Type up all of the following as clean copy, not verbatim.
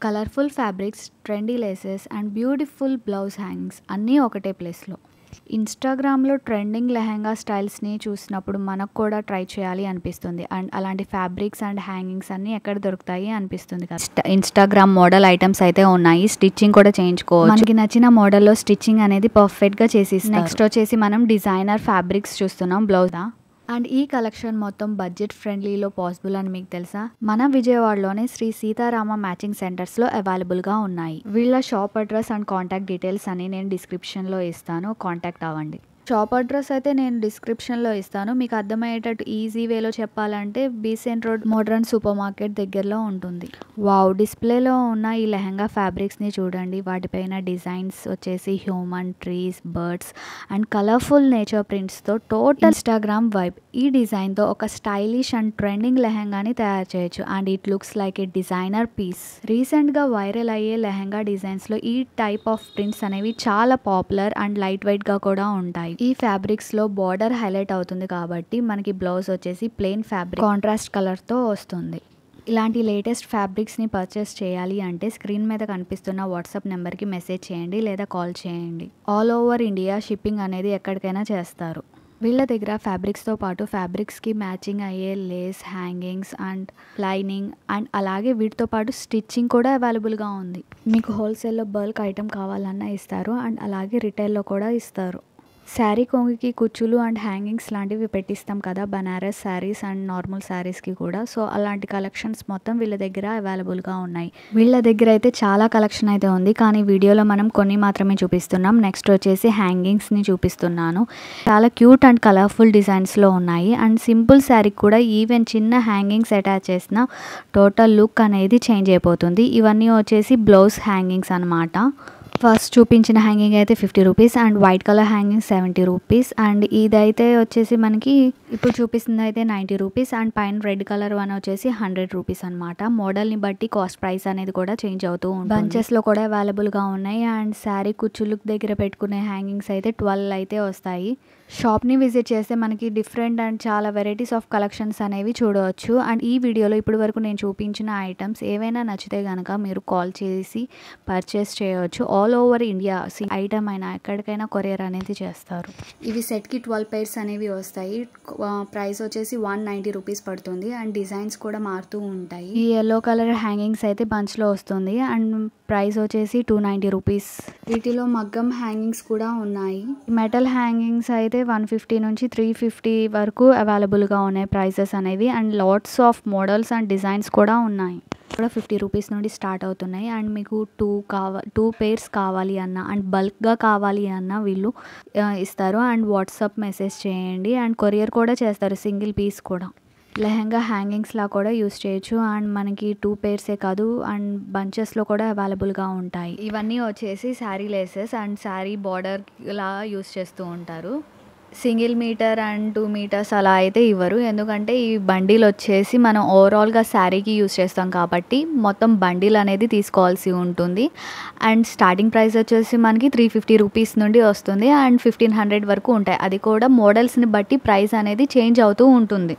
Colourful fabrics, trendy laces and beautiful blouse hangings అన్నీ ఒకటే ప్లేస్లో. ఇన్స్టాగ్రామ్లో ట్రెండింగ్ లెహెంగా స్టైల్స్ని చూసినప్పుడు మనకు కూడా ట్రై చేయాలి అనిపిస్తుంది. అండ్ అలాంటి ఫ్యాబ్రిక్స్ అండ్ హ్యాంగింగ్స్ అన్నీ ఎక్కడ దొరుకుతాయి అనిపిస్తుంది కదా. ఇన్స్టాగ్రామ్ మోడల్ ఐటమ్స్ అయితే ఉన్నాయి, స్టిచ్చింగ్ కూడా చేయించుకోవచ్చు. మనకి నచ్చిన మోడల్లో స్టిచ్చింగ్ అనేది పర్ఫెక్ట్గా చేసి. నెక్స్ట్ వచ్చేసి మనం డిజైనర్ ఫ్యాబ్రిక్స్ చూస్తున్నాం బ్లౌజ్. అండ్ ఈ కలెక్షన్ మొత్తం బడ్జెట్ ఫ్రెండ్లీలో పాసిబుల్ అని మీకు తెలుసా? మన విజయవాడలోనే శ్రీ సీతారామ మ్యాచింగ్ సెంటర్స్లో అవైలబుల్గా ఉన్నాయి. వీళ్ళ shop address and contact details అని నేను డిస్క్రిప్షన్లో ఇస్తాను, కాంటాక్ట్ అవ్వండి. షాప్ అడ్రస్ అయితే నేను డిస్క్రిప్షన్లో ఇస్తాను. మీకు అర్థమయ్యేటట్టు ఈజీ వేలో చెప్పాలంటే Besant road modern super market దగ్గరలో ఉంటుంది. వావ్, డిస్ప్లేలో ఉన్న ఈ లెహంగా ఫ్యాబ్రిక్స్ని చూడండి. వాటిపైన డిజైన్స్ వచ్చేసి human, trees, birds and colourful nature ప్రింట్స్తో టోటల్ ఇన్స్టాగ్రామ్ వైబ్. ఈ డిజైన్తో ఒక స్టైలిష్ అండ్ ట్రెండింగ్ లెహంగాని తయారు చేయొచ్చు. And it looks like a designer piece. రీసెంట్గా వైరల్ అయ్యే లెహంగా డిజైన్స్లో ఈ టైప్ ఆఫ్ ప్రింట్స్ అనేవి చాలా పాపులర్ అండ్ లైట్ వెయిట్గా కూడా ఉంటాయి. ఈ ఫ్యాబ్రిక్స్లో బార్డర్ హైలైట్ అవుతుంది కాబట్టి మనకి బ్లౌజ్ వచ్చేసి ప్లెయిన్ ఫ్యాబ్రిక్ కాంట్రాస్ట్ కలర్తో వస్తుంది. ఇలాంటి లేటెస్ట్ ఫ్యాబ్రిక్స్ని పర్చేస్ చేయాలి అంటే స్క్రీన్ మీద కనిపిస్తున్న వాట్సాప్ నెంబర్కి మెసేజ్ చేయండి లేదా కాల్ చేయండి. ఆల్ ఓవర్ ఇండియా షిప్పింగ్ అనేది ఎక్కడికైనా చేస్తారు. వీళ్ళ దగ్గర ఫ్యాబ్రిక్స్తో పాటు ఫ్యాబ్రిక్స్కి మ్యాచింగ్ అయ్యే lace, hangings and lining and అలాగే వీటితో పాటు స్టిచ్చింగ్ కూడా అవైలబుల్గా ఉంది. మీకు హోల్సేల్లో బల్క్ ఐటెం కావాలన్నా ఇస్తారు అండ్ అలాగే రిటైల్లో కూడా ఇస్తారు. శారీ కొంగుకి కుచ్చులు అండ్ హ్యాంగింగ్స్ లాంటివి పెట్టిస్తాం కదా బనారస్ శారీస్ అండ్ నార్మల్ శారీస్కి కూడా. సో అలాంటి కలెక్షన్స్ మొత్తం వీళ్ళ దగ్గర అవైలబుల్గా ఉన్నాయి. వీళ్ళ దగ్గర అయితే చాలా కలెక్షన్ అయితే ఉంది, కానీ వీడియోలో మనం కొన్ని మాత్రమే చూపిస్తున్నాం. నెక్స్ట్ వచ్చేసి హ్యాంగింగ్స్ని చూపిస్తున్నాను. చాలా క్యూట్ అండ్ కలర్ఫుల్ డిజైన్స్లో ఉన్నాయి. అండ్ సింపుల్ శారీకి కూడా ఈవెన్ చిన్న హ్యాంగింగ్స్ అటాచ్ చేసిన టోటల్ లుక్ అనేది చేంజ్ అయిపోతుంది. ఇవన్నీ వచ్చేసి బ్లౌజ్ హ్యాంగింగ్స్ అనమాట. ఫస్ట్ చూపించిన హ్యాంగింగ్ అయితే 50 rupees and white colour hanging 70 rupees. And ఇదైతే వచ్చేసి మనకి ఇప్పుడు చూపిస్తుంది అయితే 90 రూపీస్ అండ్ పైన రెడ్ కలర్ వన్ వచ్చేసి 100 రూపీస్ అనమాట. మోడల్ని బట్టి కాస్ట్ ప్రైస్ అనేది కూడా చేంజ్ అవుతూ ఉంటుంది. బంచెస్లో కూడా అవైలబుల్గా ఉన్నాయి. అండ్ శారీ కుచ్చులు దగ్గర పెట్టుకునే హ్యాంగింగ్స్ అయితే 12 అయితే వస్తాయి. షాప్ని విజిట్ చేస్తే మనకి డిఫరెంట్ అండ్ చాలా వెరైటీస్ ఆఫ్ కలెక్షన్స్ అనేవి చూడవచ్చు. అండ్ ఈ వీడియోలో ఇప్పటి వరకు నేను చూపించిన ఐటమ్స్ ఏవైనా నచ్చితే కనుక మీరు కాల్ చేసి పర్చేస్ చేయవచ్చు. ఆల్ ఓవర్ ఇండియా ఐటమ్ అయినా ఎక్కడికైనా కొరియర్ అనేది చేస్తారు. ఇవి సెట్కి 12 పైర్స్ అనేవి వస్తాయి. ప్రైస్ వచ్చేసి 190 రూపీస్ పడుతుంది. అండ్ డిజైన్స్ కూడా మారుతూ ఉంటాయి. ఈ ఎల్లో కలర్ హ్యాంగింగ్స్ అయితే బంచ్లో వస్తుంది అండ్ ప్రైస్ వచ్చేసి 290 రూపీస్. వీటిలో మగ్గం హ్యాంగింగ్స్ కూడా ఉన్నాయి. మెటల్ హ్యాంగింగ్స్ అయితే 150 నుంచి 350 వరకు అవైలబుల్గా ఉన్నాయి ప్రైసెస్ అనేవి. And lots of models and designs కూడా ఉన్నాయి. కూడా 50 రూపీస్ నుండి స్టార్ట్ అవుతున్నాయి. అండ్ మీకు 2 పేర్స్ కావాలి అన్న అండ్ బల్క్గా కావాలి అన్న వీళ్ళు ఇస్తారు. అండ్ వాట్సాప్ మెసేజ్ చేయండి అండ్ కొరియర్ కూడా చేస్తారు, సింగిల్ పీస్ కూడా. లెహంగా హ్యాంగింగ్స్లా కూడా యూస్ చేయొచ్చు. అండ్ మనకి 2 పేర్సే కాదు అండ్ బంచెస్లో కూడా అవైలబుల్గా ఉంటాయి. ఇవన్నీ వచ్చేసి sari laces and sari border law use చేస్తూ ఉంటారు. సింగిల్ మీటర్ అండ్ 2 మీటర్స్ అలా అయితే ఇవ్వరు, ఎందుకంటే ఈ బండిల్ వచ్చేసి మనం ఓవరాల్గా శారీకి యూస్ చేస్తాం కాబట్టి మొత్తం బండిల్ అనేది తీసుకోవాల్సి ఉంటుంది. అండ్ స్టార్టింగ్ ప్రైస్ వచ్చేసి మనకి 350 రూపీస్ నుండి వస్తుంది అండ్ 1500 వరకు ఉంటాయి. అది కూడా మోడల్స్ని బట్టి ప్రైస్ అనేది చేంజ్ అవుతూ ఉంటుంది.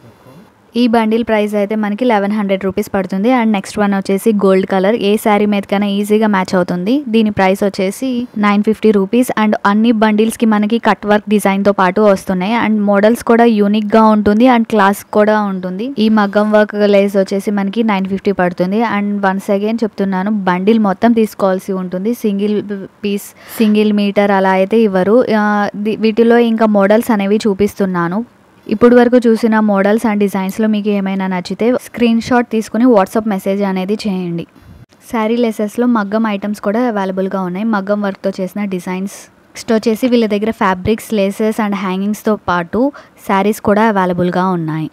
ఈ బండిల్ ప్రైస్ అయితే మనకి 1100 రూపీస్ పడుతుంది. అండ్ నెక్స్ట్ వన్ వచ్చేసి గోల్డ్ కలర్, ఏ శారీ మీదకైనా ఈజీగా మ్యాచ్ అవుతుంది. దీని ప్రైస్ వచ్చేసి 950 రూపీస్. అండ్ అన్ని బండిల్స్కి మనకి కట్ వర్క్ డిజైన్తో పాటు వస్తున్నాయి. అండ్ మోడల్స్ కూడా యూనిక్గా ఉంటుంది అండ్ క్లాస్ కూడా ఉంటుంది. ఈ మగ్గం వర్క్ లేస్ వచ్చేసి మనకి 950 పడుతుంది. అండ్ వన్స్ అగైన్ చెప్తున్నాను, బండిల్ మొత్తం తీసుకోవాల్సి ఉంటుంది, సింగిల్ పీస్ సింగిల్ మీటర్ అలా అయితే ఇవ్వరు. వీటిలో ఇంకా మోడల్స్ అనేవి చూపిస్తున్నాను. ఇప్పుడు వరకు చూసిన మోడల్స్ అండ్ డిజైన్స్లో మీకు ఏమైనా నచ్చితే స్క్రీన్ షాట్ తీసుకుని వాట్సాప్ మెసేజ్ అనేది చేయండి. శారీ లెసెస్లో మగ్గం ఐటమ్స్ కూడా అవైలబుల్గా ఉన్నాయి, మగ్గం వర్క్తో చేసిన డిజైన్స్. నెక్స్ట్ వచ్చేసి వీళ్ళ దగ్గర ఫ్యాబ్రిక్స్, లేసెస్ అండ్ హ్యాంగింగ్స్తో పాటు శారీస్ కూడా అవైలబుల్గా ఉన్నాయి.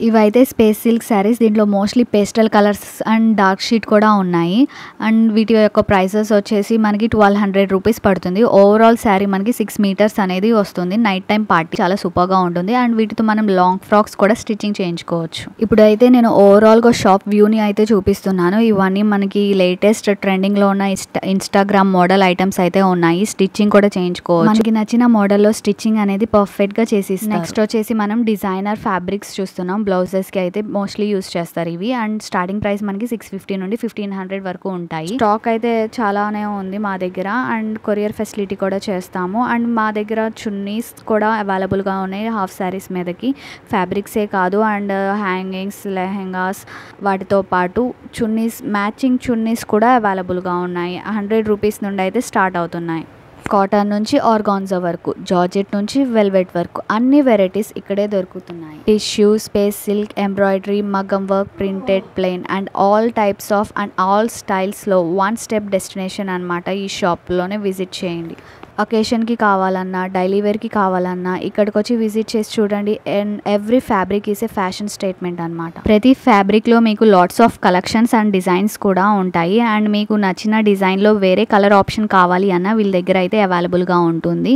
ఇవైతే స్పేస్ సిల్క్ శారీస్. దీంట్లో mostly pastel colours and dark sheet కూడా ఉన్నాయి. అండ్ వీటి యొక్క ప్రైసెస్ వచ్చేసి మనకి 1200 రూపీస్ పడుతుంది. ఓవరాల్ శారీ మనకి 6 మీటర్స్ అనేది వస్తుంది. నైట్ టైం పార్టీ చాలా సూపర్గా ఉంటుంది. అండ్ వీటితో మనం లాంగ్ ఫ్రాక్స్ కూడా స్టిచ్చింగ్ చేయించుకోవచ్చు. ఇప్పుడైతే నేను ఓవరాల్గా షాప్ వ్యూని అయితే చూపిస్తున్నాను. ఇవన్నీ మనకి లేటెస్ట్ ట్రెండింగ్లో ఉన్న ఇన్స్టాగ్రామ్ మోడల్ ఐటమ్స్ అయితే ఉన్నాయి. స్టిచ్చింగ్ కూడా చేయించుకోవచ్చు. మనకి నచ్చిన మోడల్లో స్టిచ్చింగ్ అనేది పర్ఫెక్ట్గా చేసి. నెక్స్ట్ వచ్చేసి మనం డిజైనర్ ఫ్యాబ్రిక్స్ చూస్తున్నాం. బ్లౌజెస్కి అయితే మోస్ట్లీ యూస్ చేస్తారు ఇవి. అండ్ స్టార్టింగ్ ప్రైస్ మనకి 650 నుండి 1500 వరకు ఉంటాయి. స్టాక్ అయితే చాలానే ఉంది మా దగ్గర అండ్ కొరియర్ ఫెసిలిటీ కూడా చేస్తాము. అండ్ మా దగ్గర చున్నీస్ కూడా అవైలబుల్గా ఉన్నాయి హాఫ్ శారీస్ మీదకి. ఫ్యాబ్రిక్సే కాదు అండ్ హ్యాంగింగ్స్, లెహెంగాస్ వాటితో పాటు చున్నీస్, మ్యాచింగ్ చున్నీస్ కూడా అవైలబుల్గా ఉన్నాయి. 100 రూపీస్ నుండి అయితే స్టార్ట్ అవుతున్నాయి. కాటన్ నుంచి ఆర్గాన్జా వరకు, జార్జెట్ నుంచి వెల్వెట్ వరకు అన్ని వెరైటీస్ ఇక్కడే దొరుకుతున్నాయి. టిష్యూ, స్పేస్ సిల్క్, ఎంబ్రాయిడరీ, మగ్గం work, printed, plain and all types of and all స్టైల్స్లో వన్ స్టెప్ డెస్టినేషన్ అనమాట. ఈ షాప్లోనే విజిట్ చేయండి. అకేషన్కి కావాలన్నా, డైలీ వేర్కి కావాలన్నా ఇక్కడికి వచ్చి విజిట్ చేసి చూడండి. And every fabric is a fashion statement అనమాట. ప్రతి ఫ్యాబ్రిక్లో మీకు lots of collections and designs కూడా ఉంటాయి. అండ్ మీకు నచ్చిన డిజైన్లో వేరే కలర్ ఆప్షన్ కావాలి అన్న వీళ్ళ దగ్గర అయితే అవైలబుల్గా ఉంటుంది.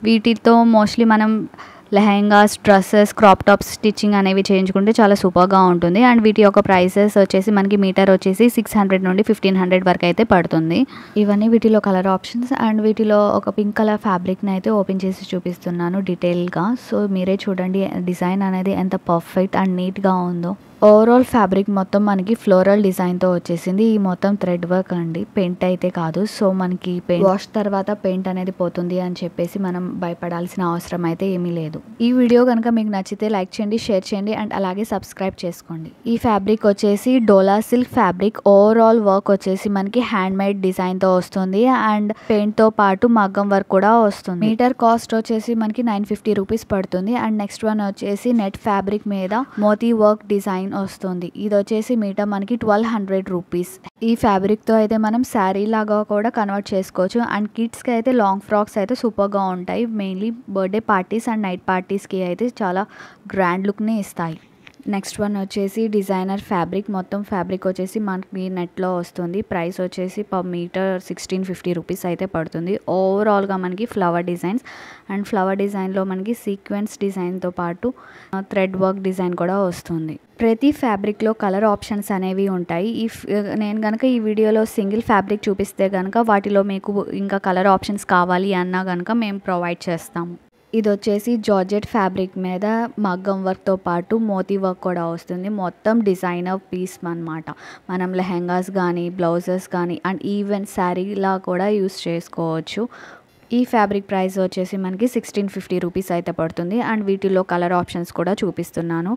వీటితో మోస్ట్లీ మనం lehengas, dresses, crop tops stitching అనేవి చేయించుకుంటే చాలా సూపర్గా ఉంటుంది. అండ్ వీటి యొక్క ప్రైసెస్ వచ్చేసి మనకి మీటర్ వచ్చేసి 600 నుండి 1500 వరకు అయితే పడుతుంది. ఇవన్నీ వీటిలో కలర్ ఆప్షన్స్. అండ్ వీటిలో ఒక పింక్ కలర్ ఫ్యాబ్రిక్ని అయితే ఓపెన్ చేసి చూపిస్తున్నాను డీటెయిల్గా. సో మీరే చూడండి డిజైన్ అనేది ఎంత పర్ఫెక్ట్ అండ్ నీట్గా ఉందో. ఓవరాల్ ఫ్యాబ్రిక్ మొత్తం మనకి ఫ్లోరల్ డిజైన్తో వచ్చేసింది. ఈ మొత్తం థ్రెడ్ వర్క్ అండి, పెయింట్ అయితే కాదు. సో మనకి వాష్ తర్వాత పెయింట్ అనేది పోతుంది అని చెప్పేసి మనం భయపడాల్సిన అవసరం అయితే ఏమీ లేదు. ఈ వీడియో కనుక మీకు నచ్చితే లైక్ చేయండి, షేర్ చేయండి అండ్ అలాగే సబ్స్క్రైబ్ చేసుకోండి. ఈ ఫ్యాబ్రిక్ వచ్చేసి డోలా సిల్క్ ఫ్యాబ్రిక్. ఓవరాల్ వర్క్ వచ్చేసి మనకి హ్యాండ్ మేడ్ డిజైన్తో వస్తుంది అండ్ పెయింట్తో పాటు మగ్గం వర్క్ కూడా వస్తుంది. మీటర్ కాస్ట్ వచ్చేసి మనకి 950 రూపీస్ పడుతుంది. అండ్ నెక్స్ట్ వన్ వచ్చేసి నెట్ ఫ్యాబ్రిక్ మీద మోతీ వర్క్ డిజైన్ వస్తుంది. ఇది వచ్చేసి మీటర్ మనకి 1200 రూపీస్. ఈ ఫ్యాబ్రిక్ తో అయితే మనం శారీ లాగా కూడా కన్వర్ట్ చేసుకోవచ్చు. అండ్ కిడ్స్ కి అయితే లాంగ్ ఫ్రాక్స్ అయితే సూపర్ గా ఉంటాయి. Mainly birthday parties and night parties కి అయితే చాలా గ్రాండ్ లుక్ ని ఇస్తాయి. నెక్స్ట్ వన్ వచ్చేసి డిజైనర్ ఫ్యాబ్రిక్. మొత్తం ఫ్యాబ్రిక్ వచ్చేసి మనకి నెట్లో వస్తుంది. ప్రైస్ వచ్చేసి పర్ మీటర్ 1650 రూపీస్ అయితే పడుతుంది. ఓవరాల్గా మనకి ఫ్లవర్ డిజైన్స్ అండ్ ఫ్లవర్ డిజైన్లో మనకి సీక్వెన్స్ డిజైన్తో పాటు థ్రెడ్ వర్క్ డిజైన్ కూడా వస్తుంది. ప్రతి ఫ్యాబ్రిక్లో కలర్ ఆప్షన్స్ అనేవి ఉంటాయి. నేను కనుక ఈ వీడియోలో సింగిల్ ఫ్యాబ్రిక్ చూపిస్తే కనుక వాటిలో మీకు ఇంకా కలర్ ఆప్షన్స్ కావాలి అన్నా కనుక మేము ప్రొవైడ్ చేస్తాము. ఇది వచ్చేసి జార్జెట్ ఫ్యాబ్రిక్ మీద మగ్గం వర్క్తో పాటు మోతీ వర్క్ కూడా వస్తుంది. మొత్తం డిజైనర్ పీస్ అన్నమాట. మనం లెహెంగాస్ కానీ, బ్లౌజెస్ కానీ అండ్ ఈవెన్ శారీలా కూడా యూస్ చేసుకోవచ్చు. ఈ ఫ్యాబ్రిక్ ప్రైస్ వచ్చేసి మనకి 1650 రూపీస్ అయితే పడుతుంది. అండ్ వీటిలో కలర్ ఆప్షన్స్ కూడా చూపిస్తున్నాను.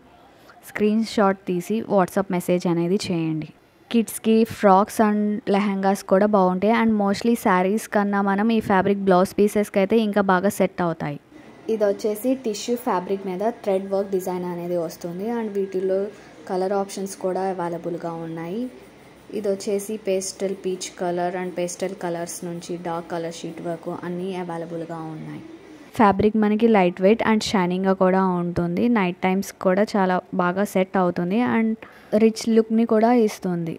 స్క్రీన్ షాట్ తీసి వాట్సాప్ మెసేజ్ అనేది చేయండి. కిడ్స్కి ఫ్రాక్స్ అండ్ లెహెంగాస్ కూడా బాగుంటాయి. అండ్ మోస్ట్లీ శారీస్ కన్నా మనం ఈ ఫ్యాబ్రిక్ బ్లౌజ్ పీసెస్కి అయితే ఇంకా బాగా సెట్ అవుతాయి. ఇది వచ్చేసి టిష్యూ ఫ్యాబ్రిక్ మీద థ్రెడ్ వర్క్ డిజైన్ అనేది వస్తుంది. అండ్ వీటిలో కలర్ ఆప్షన్స్ కూడా అవైలబుల్గా ఉన్నాయి. ఇది వచ్చేసి pastel peach colour and pastel colours నుంచి డార్క్ కలర్ షీట్ వర్క్ అన్నీ అవైలబుల్గా ఉన్నాయి. ఫ్యాబ్రిక్ మనకి లైట్ వెయిట్ అండ్ షైనింగ్గా కూడా ఉంటుంది. నైట్ టైమ్స్ కూడా చాలా బాగా సెట్ అవుతుంది అండ్ రిచ్ లుక్ని కూడా ఇస్తుంది.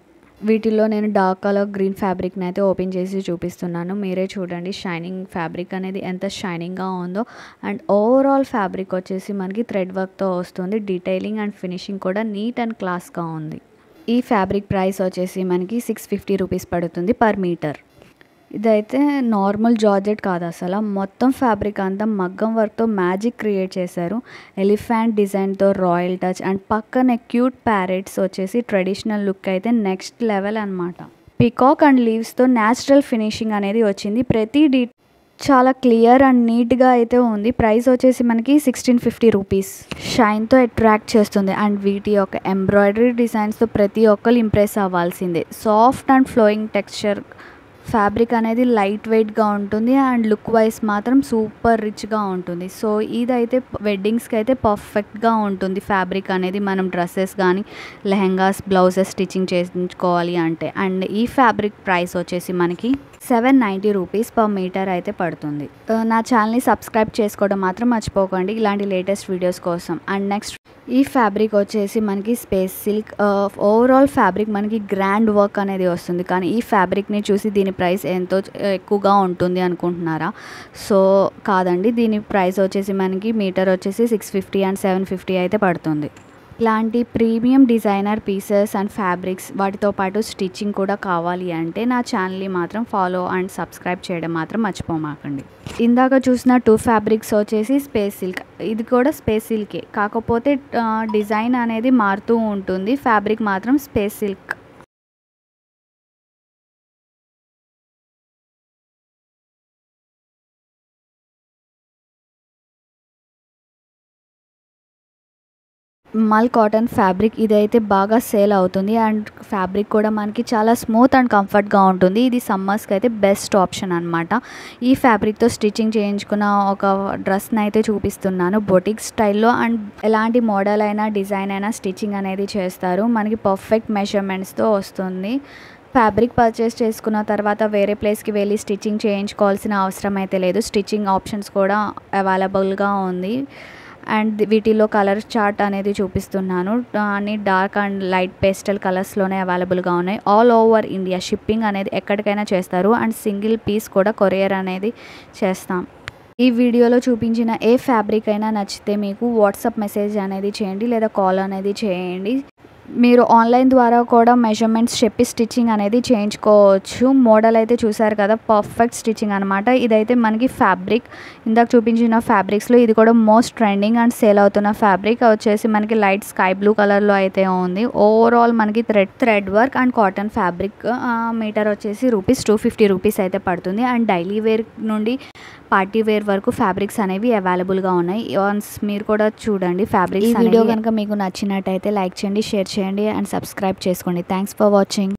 వీటిల్లో నేను డార్క్ కలర్ గ్రీన్ ఫ్యాబ్రిక్ని అయితే ఓపెన్ చేసి చూపిస్తున్నాను. మీరే చూడండి షైనింగ్ ఫ్యాబ్రిక్ అనేది ఎంత షైనింగ్గా ఉందో. అండ్ ఓవరాల్ ఫ్యాబ్రిక్ వచ్చేసి మనకి థ్రెడ్ వర్క్తో వస్తుంది. డీటెయిలింగ్ అండ్ ఫినిషింగ్ కూడా నీట్ అండ్ క్లాస్గా ఉంది. ఈ ఫ్యాబ్రిక్ ప్రైస్ వచ్చేసి మనకి 650 రూపీస్ పడుతుంది పర్ మీటర్. ఇదైతే నార్మల్ జార్జెట్ కాదు, అసలు మొత్తం ఫ్యాబ్రిక్ అంతా మగ్గం వర్క్తో మ్యాజిక్ క్రియేట్ చేశారు. ఎలిఫెంట్ డిజైన్తో రాయల్ టచ్ అండ్ పక్కనే క్యూట్ ప్యారెట్స్ వచ్చేసి ట్రెడిషనల్ లుక్ అయితే నెక్స్ట్ లెవెల్ అనమాట. పికాక్ అండ్ లీవ్స్తో న్యాచురల్ ఫినిషింగ్ అనేది వచ్చింది. ప్రతి చాలా క్లియర్ అండ్ నీట్గా అయితే ఉంది. ప్రైస్ వచ్చేసి మనకి 1650 రూపీస్. షైన్తో అట్రాక్ట్ చేస్తుంది అండ్ వీటి యొక్క ఎంబ్రాయిడరీ డిజైన్స్తో ప్రతి ఒక్కరు ఇంప్రెస్ అవ్వాల్సిందే. Soft and flowing texture fabric అనేది లైట్ వెయిట్గా ఉంటుంది అండ్ లుక్ వైజ్ మాత్రం సూపర్ రిచ్గా ఉంటుంది. సో ఇదైతే వెడ్డింగ్స్కి అయితే పర్ఫెక్ట్గా ఉంటుంది ఫ్యాబ్రిక్ అనేది. మనం డ్రెస్సెస్ కానీ లెహెంగాస్, బ్లౌజెస్ స్టిచ్చింగ్ చేయించుకోవాలి అంటే. అండ్ ఈ ఫ్యాబ్రిక్ ప్రైస్ వచ్చేసి మనకి 790 రూపీస్ పర్ మీటర్ అయితే పడుతుంది. నా ఛానల్ని సబ్స్క్రైబ్ చేసుకోవడం మాత్రం మర్చిపోకండి ఇలాంటి లేటెస్ట్ వీడియోస్ కోసం. అండ్ నెక్స్ట్ ఈ ఫ్యాబ్రిక్ వచ్చేసి మనకి స్పేస్ సిల్క్. ఓవరాల్ ఫ్యాబ్రిక్ మనకి గ్రాండ్ వర్క్ అనేది వస్తుంది. కానీ ఈ ఫ్యాబ్రిక్ని చూసి దీని ప్రైస్ ఎంతో ఎక్కువగా ఉంటుంది అనుకుంటున్నారా? సో కాదండి, దీని ప్రైస్ వచ్చేసి మనకి మీటర్ వచ్చేసి 650 అండ్ 750 అయితే పడుతుంది. ఇలాంటి premium designer pieces and fabrics వాటితో పాటు స్టిచ్చింగ్ కూడా కావాలి అంటే నా ఛానల్ని మాత్రం ఫాలో అండ్ సబ్స్క్రైబ్ చేయడం మాత్రం మర్చిపోమాకండి. ఇందాక చూసిన 2 ఫ్యాబ్రిక్స్ వచ్చేసి స్పేస్ సిల్క్. ఇది కూడా స్పేస్ సిల్కే, కాకపోతే డిజైన్ అనేది మారుతూ ఉంటుంది. ఫ్యాబ్రిక్ మాత్రం స్పేస్ సిల్క్. మల్ కాటన్ ఫ్యాబ్రిక్ ఇదైతే బాగా సేల్ అవుతుంది అండ్ ఫ్యాబ్రిక్ కూడా మనకి చాలా స్మూత్ అండ్ కంఫర్ట్గా ఉంటుంది. ఇది సమ్మర్స్కి అయితే బెస్ట్ ఆప్షన్ అనమాట. ఈ ఫ్యాబ్రిక్తో స్టిచ్చింగ్ చేయించుకున్న ఒక డ్రెస్ని అయితే చూపిస్తున్నాను బొటిక్ స్టైల్లో. అండ్ ఎలాంటి మోడల్ అయినా డిజైన్ అయినా స్టిచ్చింగ్ అనేది చేస్తారు. మనకి పర్ఫెక్ట్ మెజర్మెంట్స్తో వస్తుంది. ఫ్యాబ్రిక్ పర్చేస్ చేసుకున్న తర్వాత వేరే ప్లేస్కి వెళ్ళి స్టిచ్చింగ్ చేయించుకోవాల్సిన అవసరం అయితే లేదు. స్టిచ్చింగ్ ఆప్షన్స్ కూడా అవైలబుల్గా ఉంది. అండ్ వీటిలో కలర్ చార్ట్ అనేది చూపిస్తున్నాను. అన్ని డార్క్ అండ్ లైట్ పేస్టల్ కలర్స్లోనే అవైలబుల్గా ఉన్నాయి. ఆల్ ఓవర్ ఇండియా షిప్పింగ్ అనేది ఎక్కడికైనా చేస్తారు. అండ్ సింగిల్ పీస్ కూడా కొరియర్ అనేది చేస్తాం. ఈ వీడియోలో చూపించిన ఏ ఫ్యాబ్రిక్ అయినా నచ్చితే మీకు వాట్సాప్ మెసేజ్ అనేది చేయండి లేదా కాల్ అనేది చేయండి. మీరు ఆన్లైన్ ద్వారా కూడా మెజర్మెంట్స్ చెప్పి స్టిచ్చింగ్ అనేది చేయించుకోవచ్చు. మోడల్ అయితే చూసారు కదా, పర్ఫెక్ట్ స్టిచ్చింగ్ అనమాట. ఇదైతే మనకి ఫ్యాబ్రిక్ ఇందాక చూపించిన ఫ్యాబ్రిక్స్లో ఇది కూడా మోస్ట్ ట్రెండింగ్ అండ్ సేల్ అవుతున్న ఫ్యాబ్రిక్ వచ్చేసి మనకి లైట్ స్కై బ్లూ కలర్లో అయితే ఉంది. ఓవరాల్ మనకి thread work and cotton fabric metre వచ్చేసి ₹250 అయితే పడుతుంది. అండ్ డైలీ వేర్ నుండి పార్టీ వేర్ వరకు ఫ్యాబ్రిక్స్ అనేవి అవైలబుల్గా ఉన్నాయి. వన్స్ మీరు కూడా చూడండి ఫ్యాబ్రిక్స్. ఈ వీడియో కనుక మీకు నచ్చినట్టయితే లైక్ చేయండి, షేర్ చేయండి అండ్ సబ్స్క్రైబ్ చేసుకోండి. Thanks for watching.